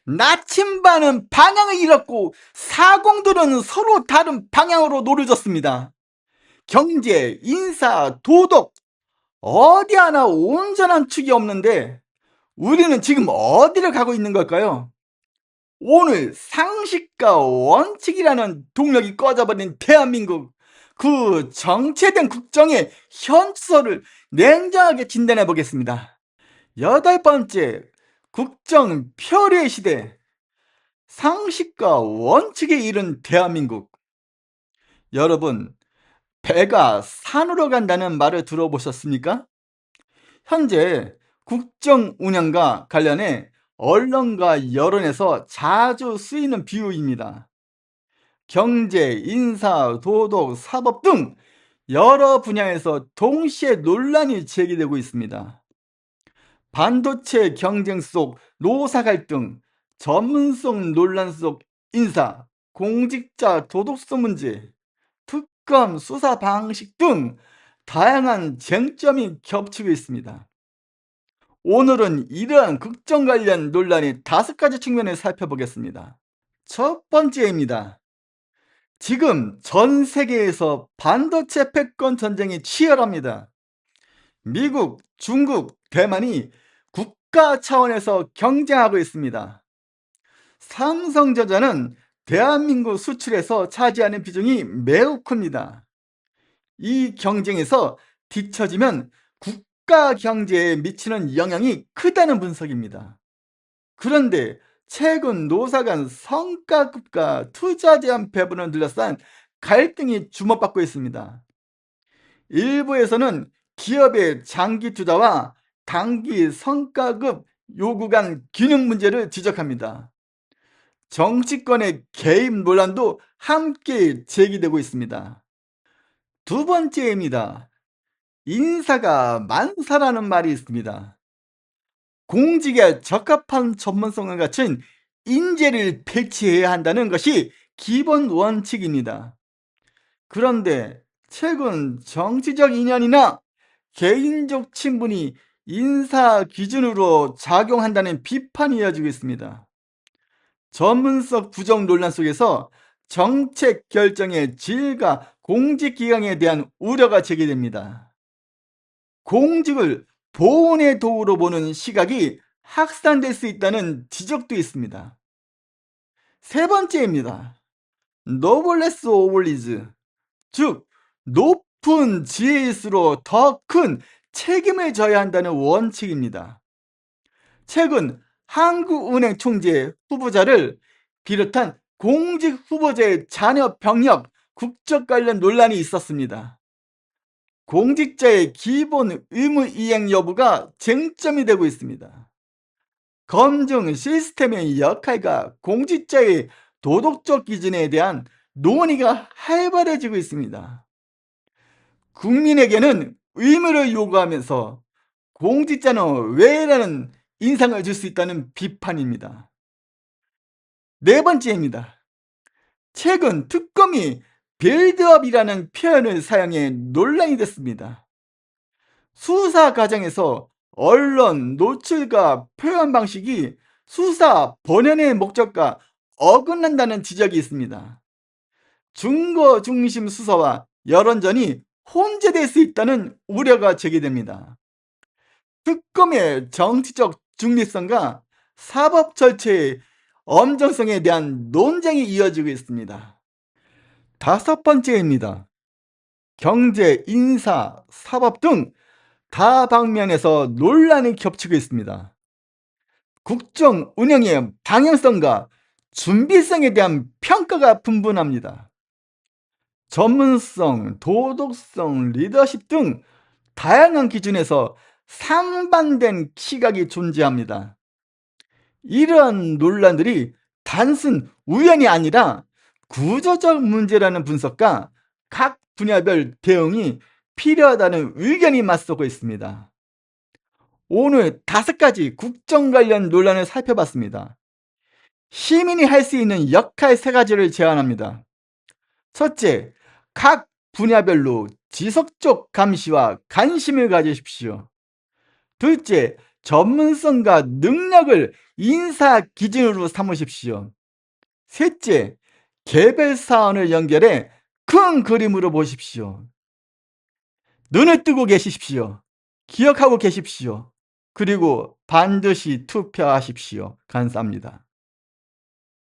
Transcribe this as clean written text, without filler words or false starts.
나침반은 방향을 잃었고 사공들은 서로 다른 방향으로 노려졌습니다. 경제, 인사, 도덕 어디 하나 온전한 축이 없는데 우리는 지금 어디를 가고 있는 걸까요? 오늘 상식과 원칙이라는 동력이 꺼져버린 대한민국, 그 정체된 국정의 현수를 냉정하게 진단해 보겠습니다. 여덟 번째, 국정 표류의 시대, 상식과 원칙에 이른 대한민국. 여러분, 배가 산으로 간다는 말을 들어보셨습니까? 현재 국정 운영과 관련해 언론과 여론에서 자주 쓰이는 비유입니다. 경제, 인사, 도덕, 사법 등 여러 분야에서 동시에 논란이 제기되고 있습니다. 반도체 경쟁 속 노사 갈등, 전문성 논란 속 인사, 공직자 도덕성 문제, 특검 수사 방식 등 다양한 쟁점이 겹치고 있습니다. 오늘은 이러한 국정 관련 논란의 5가지 측면을 살펴보겠습니다. 첫 번째입니다. 지금 전 세계에서 반도체 패권 전쟁이 치열합니다. 미국, 중국, 대만이 국가 차원에서 경쟁하고 있습니다. 삼성전자는 대한민국 수출에서 차지하는 비중이 매우 큽니다. 이 경쟁에서 뒤처지면 국가 경제에 미치는 영향이 크다는 분석입니다. 그런데 최근 노사 간 성과급과 투자 제한 배분을 둘러싼 갈등이 주목받고 있습니다. 일부에서는 기업의 장기 투자와 단기 성과급 요구 간 균형 문제를 지적합니다. 정치권의 개입 논란도 함께 제기되고 있습니다. 두 번째입니다. 인사가 만사라는 말이 있습니다. 공직에 적합한 전문성을 갖춘 인재를 배치해야 한다는 것이 기본 원칙입니다. 그런데 최근 정치적 인연이나 개인적 친분이 인사 기준으로 작용한다는 비판이 이어지고 있습니다. 전문성 부정 논란 속에서 정책 결정의 질과 공직 기강에 대한 우려가 제기됩니다. 공직을 보온의 도구로 보는 시각이 확산될 수 있다는 지적도 있습니다. 세 번째입니다. 노블레스 오블리즈, 즉 높은 지혜일수록 더 큰 책임을 져야 한다는 원칙입니다. 최근 한국은행 총재 후보자를 비롯한 공직 후보자의 자녀 병역, 국적 관련 논란이 있었습니다. 공직자의 기본 의무 이행 여부가 쟁점이 되고 있습니다. 검증 시스템의 역할과 공직자의 도덕적 기준에 대한 논의가 활발해지고 있습니다. 국민에게는 의무를 요구하면서 공직자는 왜라는 인상을 줄 수 있다는 비판입니다. 네 번째입니다. 최근 특검이 빌드업이라는 표현을 사용해 논란이 됐습니다. 수사 과정에서 언론 노출과 표현 방식이 수사 본연의 목적과 어긋난다는 지적이 있습니다. 증거 중심 수사와 여론전이 혼재될 수 있다는 우려가 제기됩니다. 특검의 정치적 중립성과 사법 절차의 엄정성에 대한 논쟁이 이어지고 있습니다. 다섯 번째입니다. 경제, 인사, 사법 등 다방면에서 논란이 겹치고 있습니다. 국정 운영의 방향성과 준비성에 대한 평가가 분분합니다. 전문성, 도덕성, 리더십 등 다양한 기준에서 상반된 시각이 존재합니다. 이러한 논란들이 단순 우연이 아니라 구조적 문제라는 분석과 각 분야별 대응이 필요하다는 의견이 맞서고 있습니다. 오늘 5가지 국정 관련 논란을 살펴봤습니다. 시민이 할 수 있는 역할 3가지를 제안합니다. 첫째, 각 분야별로 지속적 감시와 관심을 가지십시오. 둘째, 전문성과 능력을 인사 기준으로 삼으십시오. 셋째, 개별 사안을 연결해 큰 그림으로 보십시오. 눈을 뜨고 계십시오. 기억하고 계십시오. 그리고 반드시 투표하십시오. 감사합니다.